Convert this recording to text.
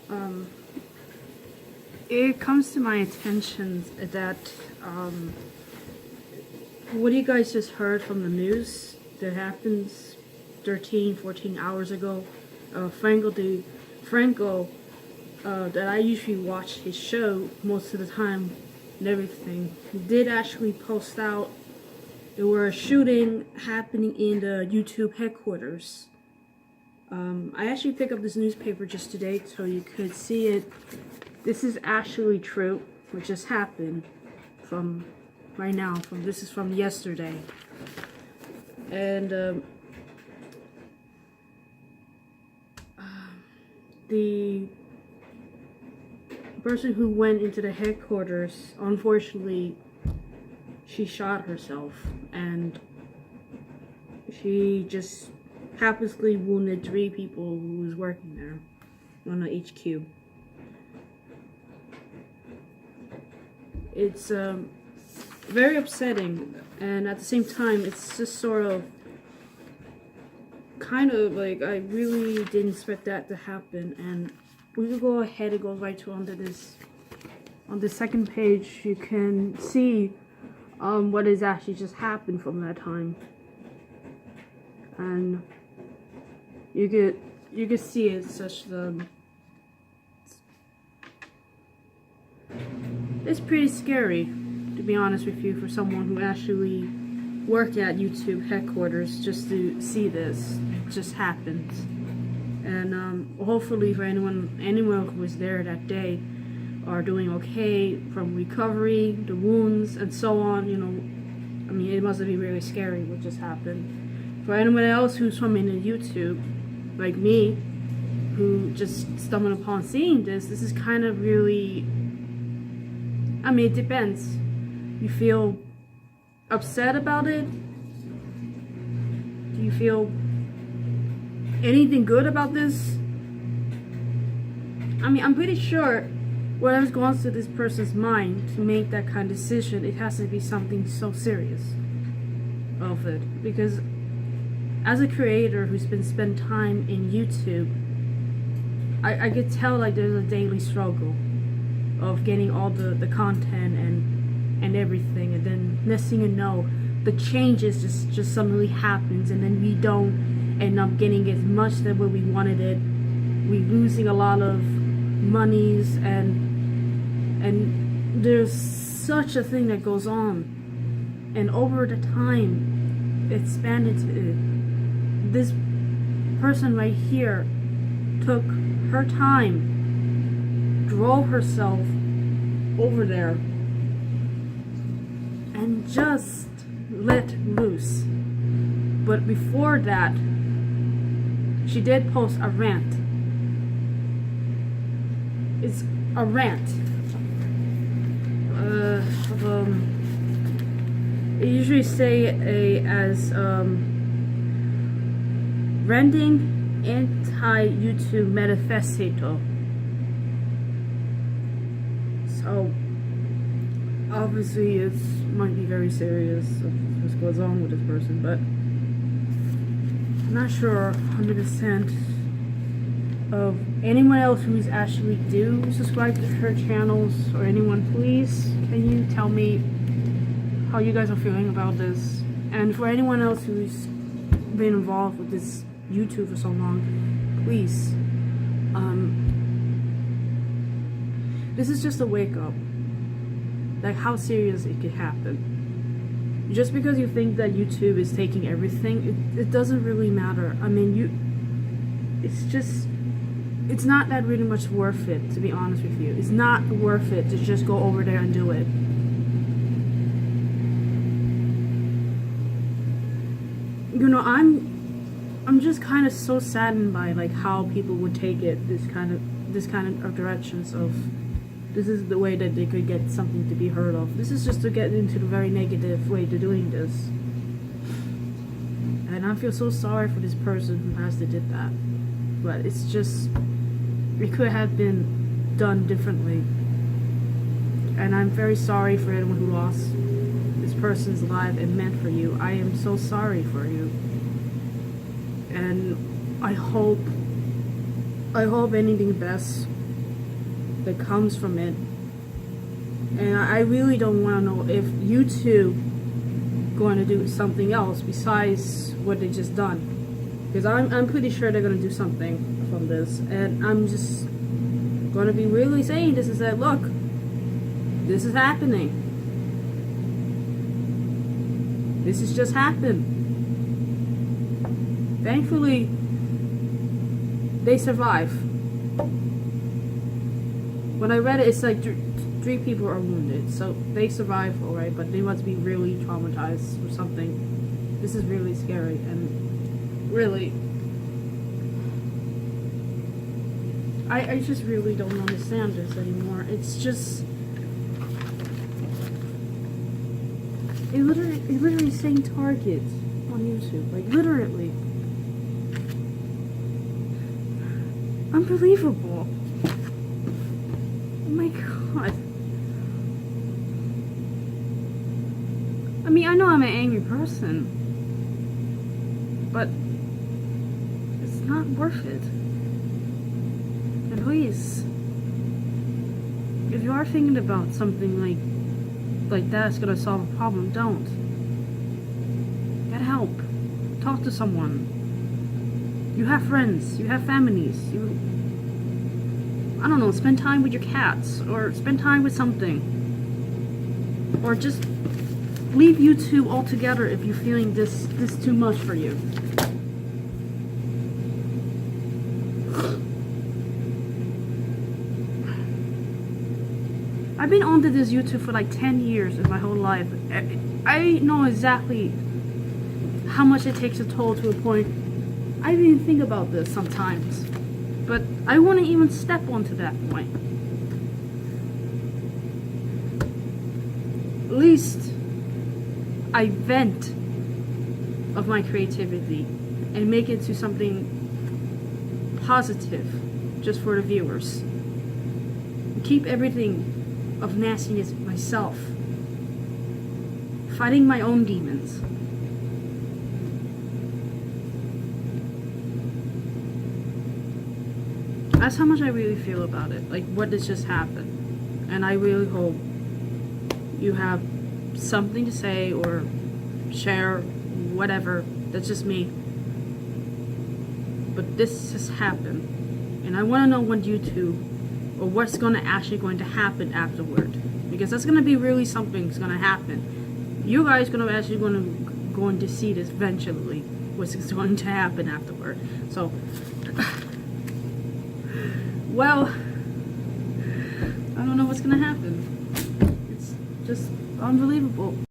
Um, it comes to my attention that what you guys just heard from the news that happens 13, 14 hours ago. Franco, that I usually watch his show most of the time and everything, did actually post out there were a shooting happening in the YouTube headquarters. I actually picked up this newspaper just today so you could see it. This is actually true, what just happened from right now. This is from yesterday. And the person who went into the headquarters, unfortunately, she shot herself, and she just happily wounded 3 people who was working there on the HQ. It's very upsetting, and at the same time, it's just sort of kind of like I really didn't expect that to happen. And we will go ahead and go right to onto this. On the second page, you can see what has actually just happened from that time, and you could see it's such it's pretty scary, to be honest with you, for someone who actually worked at YouTube headquarters just to see this just happened. And hopefully for anyone who was there that day are doing okay from recovery, the wounds, and so on. You know, I mean, it must have been really scary what just happened. For anyone else who's from into YouTube, like me, who just stumbled upon seeing this is kind of really, I mean, it depends. You feel upset about it? Do you feel anything good about this? I mean, I'm pretty sure whatever's going through this person's mind to make that kind of decision, it has to be something so serious of it. Because as a creator who's been spent time in YouTube, I could tell like there's a daily struggle of getting all the content and everything, and then next thing you know, the changes just suddenly happens, and then we don't end up getting as much than what we wanted it. We're losing a lot of monies, and there's such a thing that goes on, and over the time expanded to it. This person right here took her time, drove herself over there, and just let loose. But before that, she did post a rant. It's a rant. They usually say as ranting anti-YouTube manifesto. So obviously it might be very serious of what goes on with this person, but I'm not sure 100% of anyone else who's actually do subscribe to her channels, or anyone. Please, can you tell me how you guys are feeling about this? And for anyone else who's been involved with this YouTube for so long, please, this is just a wake up, like how serious it could happen. Just because you think that YouTube is taking everything, it doesn't really matter. I mean, it's not that really much worth it, to be honest with you. It's not worth it to just go over there and do it. You know, I'm just kind of so saddened by like how people would take it, this kind of directions of this is the way that they could get something to be heard of. This is just to get into the very negative way to doing this. And I feel so sorry for this person who has to did that. But it's just, it could have been done differently. And I'm very sorry for anyone who lost this person's life and meant for you. I am so sorry for you. And I hope anything best that comes from it. And I really don't want to know if YouTube going to do something else besides what they just done. Because I'm pretty sure they're going to do something from this. And I'm just going to be really saying this is that, look, this is happening. This has just happened. Thankfully, they survive. When I read it, it's like 3 people are wounded, so they survive, alright, but they must be really traumatized or something. This is really scary, and really, I just really don't understand this anymore. It's just, it literally saying target on YouTube, like literally. Unbelievable. Oh my god. I mean, I know I'm an angry person, but it's not worth it. And please, if you are thinking about something like that's gonna solve a problem, don't. Get help. Talk to someone. You have friends, you have families, I don't know, spend time with your cats, or spend time with something. Or just leave YouTube altogether if you're feeling this too much for you. I've been onto this YouTube for like 10 years in my whole life. I know exactly how much it takes a toll to a point. I didn't even think about this sometimes, but I wouldn't even step onto that point. At least I vent of my creativity and make it to something positive just for the viewers. Keep everything of nastiness myself, fighting my own demons. That's how much I really feel about it, like what has just happened. And I really hope you have something to say or share, whatever. That's just me. But this has happened, and I want to know what YouTube, or what's actually going to happen afterward, because that's going to be really something's going to happen. You guys going to see this eventually, what's going to happen afterward. So well, I don't know what's gonna happen. It's just unbelievable.